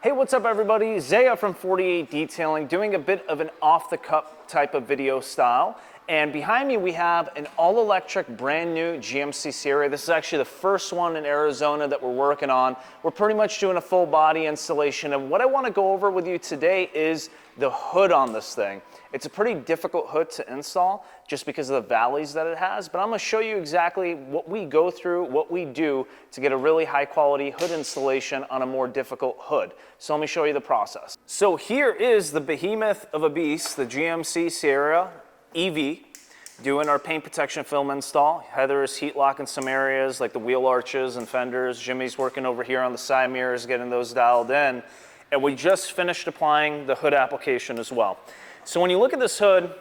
Hey, what's up everybody? Zaya from 48 Detailing doing a bit of an off-the-cuff type of video style. And behind me we have an all-electric brand new GMC Sierra. This is actually the first one in Arizona that we're working on. We're pretty much doing a full body installation, and what I want to go over with you today is the hood on this thing. It's a pretty difficult hood to install just because of the valleys that it has, but I'm going to show you exactly what we go through, what we do to get a really high quality hood installation on a more difficult hood. So let me show you the process. So here is the behemoth of a beast, the GMC Sierra EV, doing our paint protection film install. Heather is heat locking some areas like the wheel arches and fenders. Jimmy's working over here on the side mirrors, getting those dialed in. And we just finished applying the hood application as well. So when you look at this hood,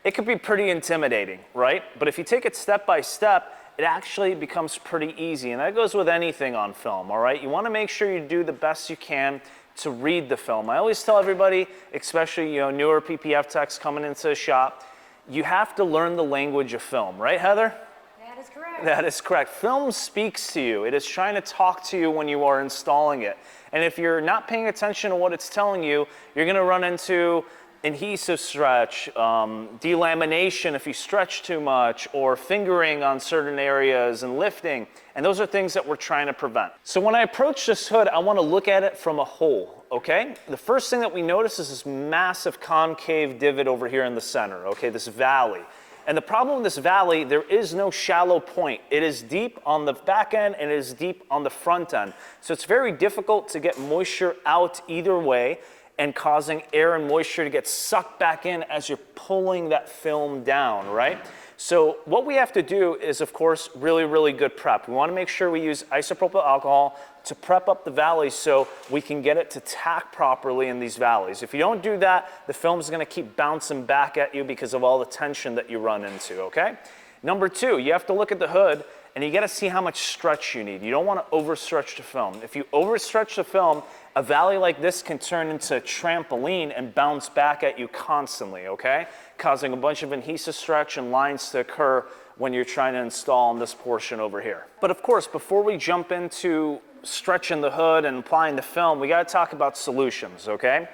it could be pretty intimidating, right? But if you take it step by step, it actually becomes pretty easy. And that goes with anything on film, all right? You want to make sure you do the best you can to read the film. I always tell everybody, especially newer PPF techs coming into the shop, you have to learn the language of film, right, Heather? That is correct. That is correct. Film speaks to you. It is trying to talk to you when you are installing it. And if you're not paying attention to what it's telling you, you're going to run into adhesive stretch, delamination if you stretch too much, or fingering on certain areas and lifting. And those are things that we're trying to prevent. So when I approach this hood, I want to look at it from a whole, okay? The first thing that we notice is this massive concave divot over here in the center, okay, this valley. And the problem with this valley, there is no shallow point. It is deep on the back end and it is deep on the front end. So it's very difficult to get moisture out either way, and causing air and moisture to get sucked back in as you're pulling that film down, right? So what we have to do is, of course, really good prep. We want to make sure we use isopropyl alcohol to prep up the valleys so we can get it to tack properly in these valleys. If you don't do that, the film is going to keep bouncing back at you because of all the tension that you run into, okay? Number two, you have to look at the hood and you got to see how much stretch you need. You don't want to overstretch the film. If you overstretch the film, a valley like this can turn into a trampoline and bounce back at you constantly, okay? Causing a bunch of adhesive stretch and lines to occur when you're trying to install on this portion over here. But of course, before we jump into stretching the hood and applying the film, we got to talk about solutions, okay?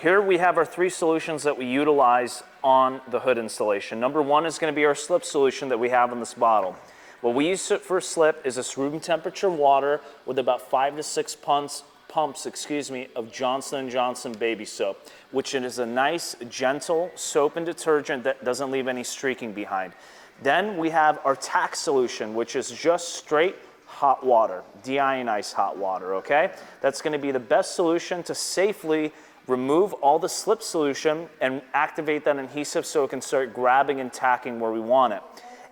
Here we have our three solutions that we utilize on the hood installation. Number one is going to be our slip solution that we have in this bottle. What we use for slip is this room temperature water with about 5 to 6 pumps of Johnson & Johnson baby soap, which is a nice, gentle soap and detergent that doesn't leave any streaking behind. Then we have our tack solution, which is just straight hot water, deionized hot water, okay? That's going to be the best solution to safely remove all the slip solution and activate that adhesive so it can start grabbing and tacking where we want it.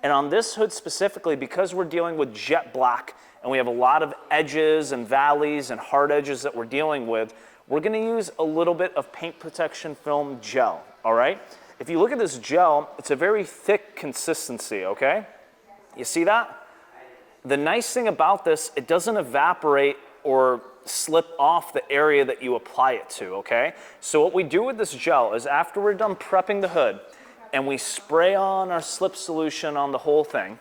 And on this hood specifically, because we're dealing with jet black and we have a lot of edges and valleys and hard edges that we're dealing with, we're going to use a little bit of paint protection film gel, all right? If you look at this gel, it's a very thick consistency, okay? You see that? The nice thing about this, it doesn't evaporate or slip off the area that you apply it to, okay? So what we do with this gel is after we're done prepping the hood, and we spray on our slip solution on the whole thing,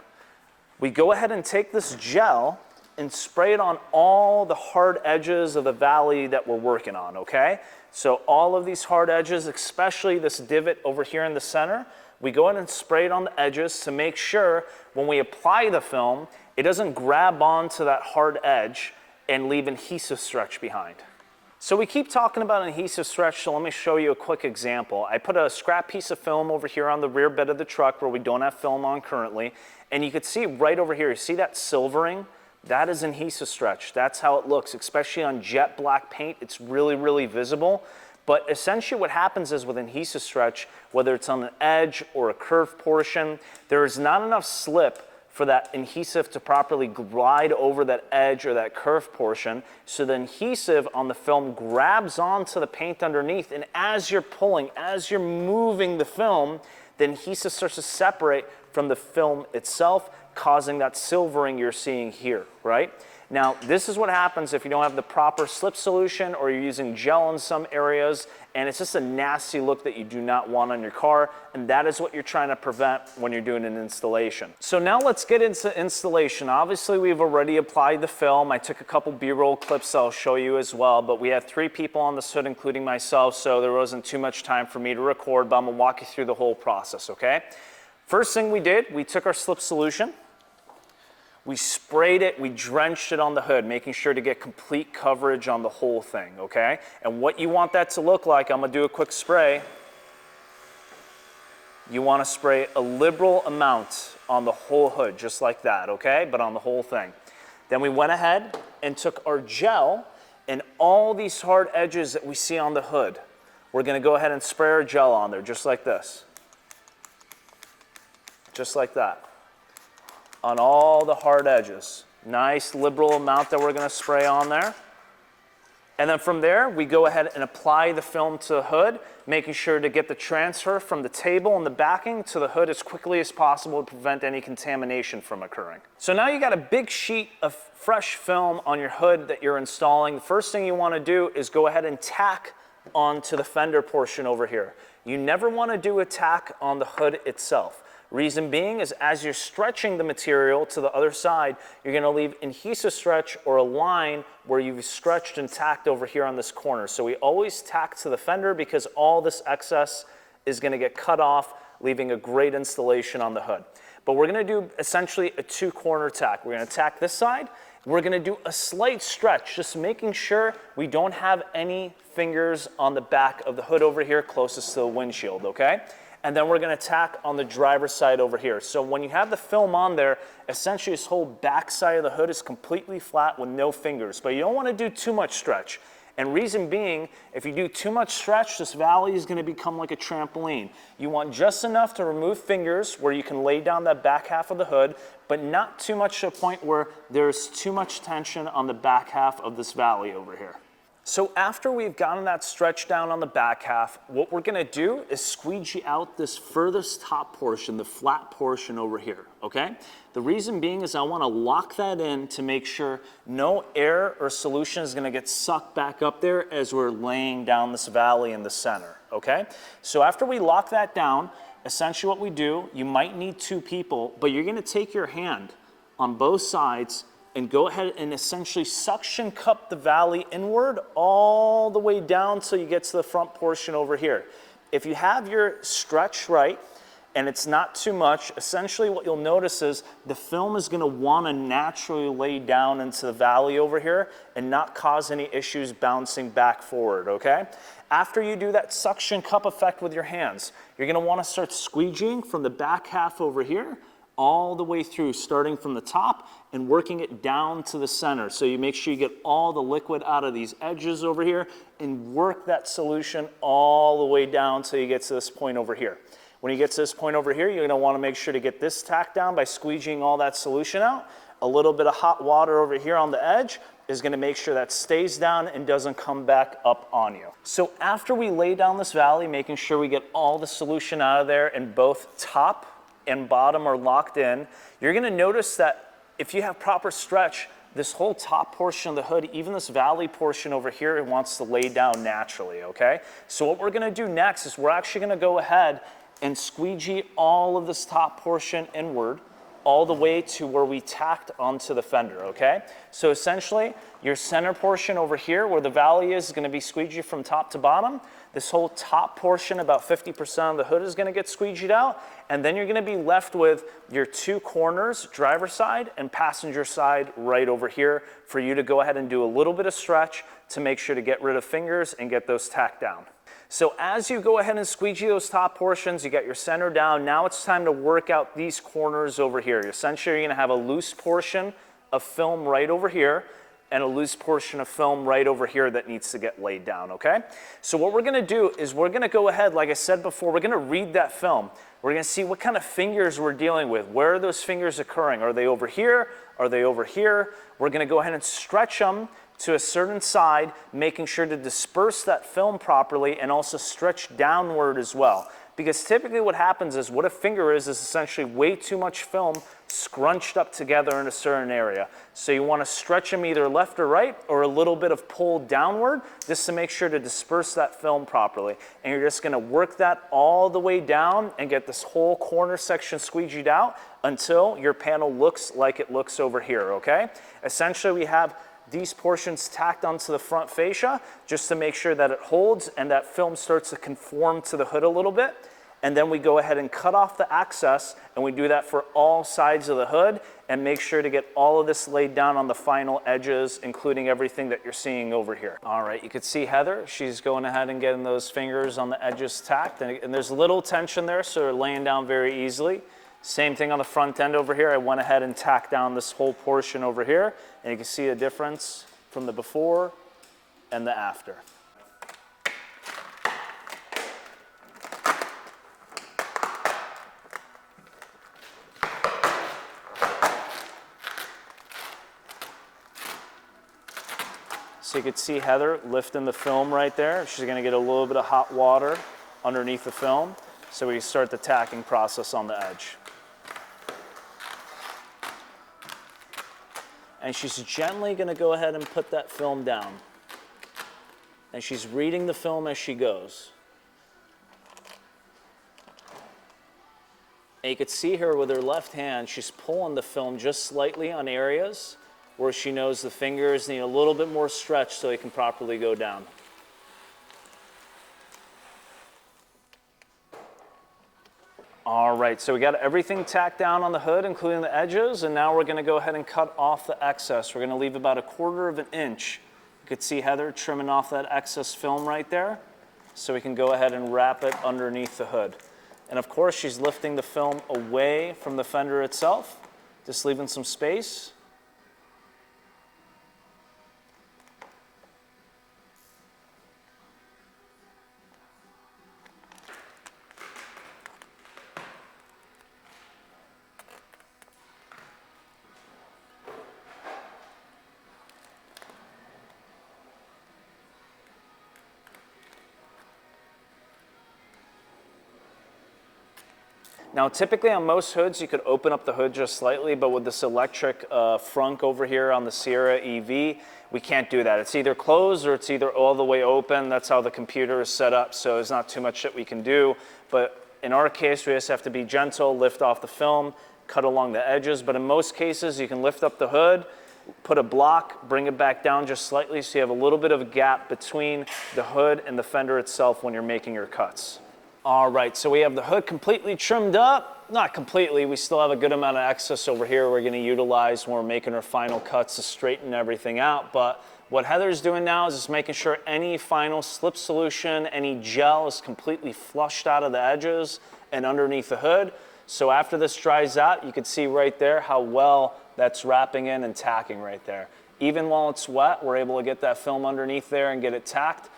we go ahead and take this gel and spray it on all the hard edges of the valley that we're working on, okay? So all of these hard edges, especially this divot over here in the center, we go ahead and spray it on the edges to make sure when we apply the film, it doesn't grab onto that hard edge and leave adhesive stretch behind. So we keep talking about adhesive stretch, so let me show you a quick example. I put a scrap piece of film over here on the rear bed of the truck where we don't have film on currently, and you can see right over here, you see that silvering? That is adhesive stretch. That's how it looks, especially on jet black paint. It's really visible. But essentially what happens is with adhesive stretch, whether it's on an edge or a curved portion, there is not enough slip for that adhesive to properly glide over that edge or that curved portion. So the adhesive on the film grabs onto the paint underneath, and as you're pulling, as you're moving the film, the adhesive starts to separate from the film itself, causing that silvering you're seeing here, right? Now, this is what happens if you don't have the proper slip solution or you're using gel in some areas, and it's just a nasty look that you do not want on your car, and that is what you're trying to prevent when you're doing an installation. So now let's get into installation. Obviously, we've already applied the film. I took a couple B-roll clips I'll show you as well, but we had 3 people on this hood, including myself, so there wasn't too much time for me to record, but I'm gonna walk you through the whole process, okay? First thing we did, we took our slip solution, we sprayed it, we drenched it on the hood, making sure to get complete coverage on the whole thing, okay? And what you want that to look like, I'm gonna do a quick spray. You wanna spray a liberal amount on the whole hood, just like that, okay? But on the whole thing. Then we went ahead and took our gel and all these hard edges that we see on the hood. We're gonna go ahead and spray our gel on there, just like this. Just like that. On all the hard edges. Nice liberal amount that we're gonna spray on there. And then from there, we go ahead and apply the film to the hood, making sure to get the transfer from the table and the backing to the hood as quickly as possible to prevent any contamination from occurring. So now you got a big sheet of fresh film on your hood that you're installing. The first thing you wanna do is go ahead and tack onto the fender portion over here. You never wanna do a tack on the hood itself. Reason being is as you're stretching the material to the other side, you're gonna leave adhesive stretch or a line where you've stretched and tacked over here on this corner. So we always tack to the fender because all this excess is gonna get cut off, leaving a great installation on the hood. But we're gonna do essentially a 2-corner tack. We're gonna tack this side. We're gonna do a slight stretch, just making sure we don't have any fingers on the back of the hood over here closest to the windshield, okay? And then we're gonna tack on the driver's side over here. So when you have the film on there, essentially this whole back side of the hood is completely flat with no fingers, but you don't wanna do too much stretch. And reason being, if you do too much stretch, this valley is gonna become like a trampoline. You want just enough to remove fingers where you can lay down that back half of the hood, but not too much to a point where there's too much tension on the back half of this valley over here. So after we've gotten that stretch down on the back half, what we're gonna do is squeegee out this furthest top portion, the flat portion over here, okay? The reason being is I wanna lock that in to make sure no air or solution is gonna get sucked back up there as we're laying down this valley in the center, okay? So after we lock that down, essentially what we do, you might need 2 people, but you're gonna take your hand on both sides and go ahead and essentially suction cup the valley inward all the way down till you get to the front portion over here. If you have your stretch right and it's not too much, essentially what you'll notice is the film is gonna wanna naturally lay down into the valley over here and not cause any issues bouncing back forward, okay? After you do that suction cup effect with your hands, you're gonna wanna start squeegeeing from the back half over here all the way through, starting from the top and working it down to the center. So you make sure you get all the liquid out of these edges over here and work that solution all the way down till you get to this point over here. When you get to this point over here, you're gonna wanna make sure to get this tacked down by squeegeeing all that solution out. A little bit of hot water over here on the edge is gonna make sure that stays down and doesn't come back up on you. So after we lay down this valley, making sure we get all the solution out of there and both top and bottom are locked in, you're gonna notice that if you have proper stretch, this whole top portion of the hood, even this valley portion over here, it wants to lay down naturally, okay? So what we're gonna do next is we're actually gonna go ahead and squeegee all of this top portion inward all the way to where we tacked onto the fender, okay? So essentially, your center portion over here where the valley is gonna be squeegeed from top to bottom. This whole top portion, about 50% of the hood is gonna get squeegeed out, and then you're gonna be left with your 2 corners, driver side and passenger side right over here for you to go ahead and do a little bit of stretch to make sure to get rid of fingers and get those tacked down. So as you go ahead and squeegee those top portions, you got your center down, now it's time to work out these corners over here. Essentially, you're gonna have a loose portion of film right over here and a loose portion of film right over here that needs to get laid down, okay? So what we're gonna do is we're gonna go ahead, like I said before, we're gonna read that film. We're gonna see what kind of fingers we're dealing with. Where are those fingers occurring? Are they over here? Are they over here? We're gonna go ahead and stretch them to a certain side, making sure to disperse that film properly and also stretch downward as well. Because typically what happens is what a finger is essentially way too much film scrunched up together in a certain area. So you want to stretch them either left or right, or a little bit of pull downward, just to make sure to disperse that film properly. And you're just going to work that all the way down and get this whole corner section squeegeed out until your panel looks like it looks over here, okay? Essentially, we have these portions tacked onto the front fascia just to make sure that it holds and that film starts to conform to the hood a little bit. And then we go ahead and cut off the excess, and we do that for all sides of the hood and make sure to get all of this laid down on the final edges, including everything that you're seeing over here. All right, you can see Heather, she's going ahead and getting those fingers on the edges tacked, and there's little tension there, so they're laying down very easily. Same thing on the front end over here. I went ahead and tacked down this whole portion over here, and you can see a difference from the before and the after. So you can see Heather lifting the film right there. She's going to get a little bit of hot water underneath the film, so we start the tacking process on the edge. And she's gently going to go ahead and put that film down. And she's reading the film as she goes. And you could see her with her left hand, she's pulling the film just slightly on areas where she knows the fingers need a little bit more stretch so they can properly go down. All right, so we got everything tacked down on the hood, including the edges, and now we're going to go ahead and cut off the excess. We're going to leave about 1/4 of an inch. You could see Heather trimming off that excess film right there, so we can go ahead and wrap it underneath the hood. And of course, she's lifting the film away from the fender itself, just leaving some space. Now, typically on most hoods, you could open up the hood just slightly, but with this electric frunk over here on the Sierra EV, we can't do that. It's either closed or it's either all the way open. That's how the computer is set up, so there's not too much that we can do. But in our case, we just have to be gentle, lift off the film, cut along the edges. But in most cases, you can lift up the hood, put a block, bring it back down just slightly so you have a little bit of a gap between the hood and the fender itself when you're making your cuts. All right, so we have the hood completely trimmed up. Not completely, we still have a good amount of excess over here we're gonna utilize when we're making our final cuts to straighten everything out. But what Heather's doing now is just making sure any final slip solution, any gel is completely flushed out of the edges and underneath the hood. So after this dries out, you can see right there how well that's wrapping in and tacking right there. Even while it's wet, we're able to get that film underneath there and get it tacked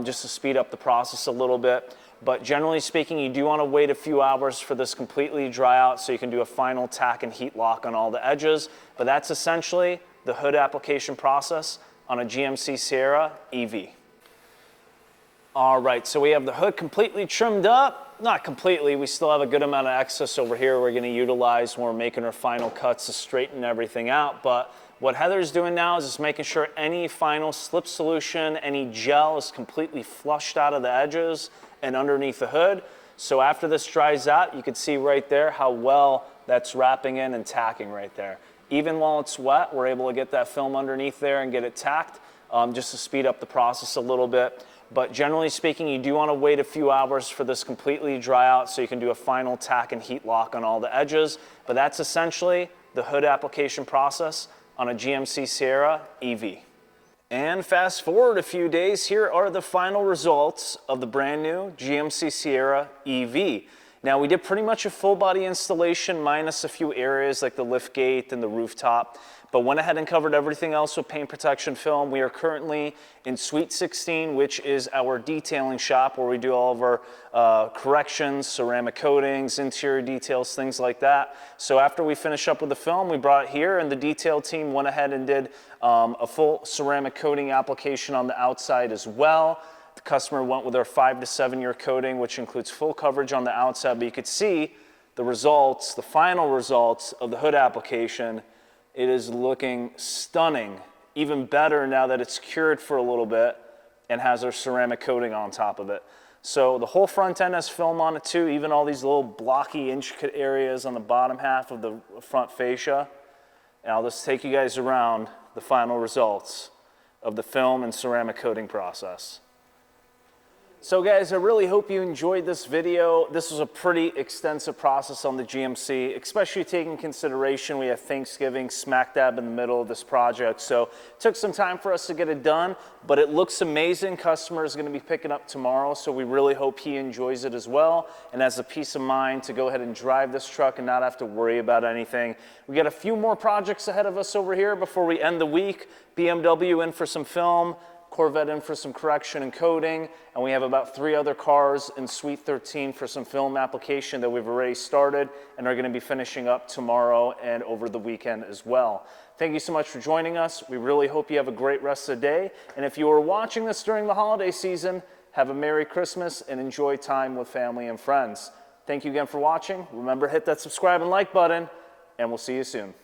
just to speed up the process a little bit. But generally speaking, you do want to wait a few hours for this completely dry out so you can do a final tack and heat lock on all the edges. But that's essentially the hood application process on a GMC Sierra EV. All right, so we have the hood completely trimmed up. Not completely, we still have a good amount of excess over here we're going to utilize when we're making our final cuts to straighten everything out. But what Heather's doing now is just making sure any final slip solution, any gel is completely flushed out of the edges and underneath the hood. So after this dries out, you can see right there how well that's wrapping in and tacking right there. Even while it's wet, we're able to get that film underneath there and get it tacked just to speed up the process a little bit. But generally speaking, you do want to wait a few hours for this completely dry out so you can do a final tack and heat lock on all the edges. But that's essentially the hood application process on a GMC Sierra EV. And fast forward a few days, here are the final results of the brand new GMC Sierra EV. Now, we did pretty much a full body installation minus a few areas like the lift gate and the rooftop, but went ahead and covered everything else with paint protection film. We are currently in Suite 16, which is our detailing shop where we do all of our corrections, ceramic coatings, interior details, things like that. So after we finish up with the film, we brought it here and the detail team went ahead and did a full ceramic coating application on the outside as well. The customer went with our 5 to 7 year coating, which includes full coverage on the outside, but you could see the results, the final results of the hood application, it is looking stunning. Even better now that it's cured for a little bit and has our ceramic coating on top of it. So the whole front end has film on it too, even all these little blocky, intricate areas on the bottom half of the front fascia. And I'll just take you guys around the final results of the film and ceramic coating process. So guys, I really hope you enjoyed this video. This was a pretty extensive process on the GMC, especially taking into consideration we have Thanksgiving smack dab in the middle of this project. So it took some time for us to get it done, but it looks amazing. Customer is going to be picking up tomorrow, so we really hope he enjoys it as well and has the peace of mind to go ahead and drive this truck and not have to worry about anything. We got a few more projects ahead of us over here before we end the week. BMW in for some film, Corvette in for some correction and coating, and we have about 3 other cars in Suite 13 for some film application that we've already started and are going to be finishing up tomorrow and over the weekend as well. Thank you so much for joining us. We really hope you have a great rest of the day, and if you are watching this during the holiday season, have a Merry Christmas and enjoy time with family and friends. Thank you again for watching. Remember, hit that subscribe and like button, and we'll see you soon.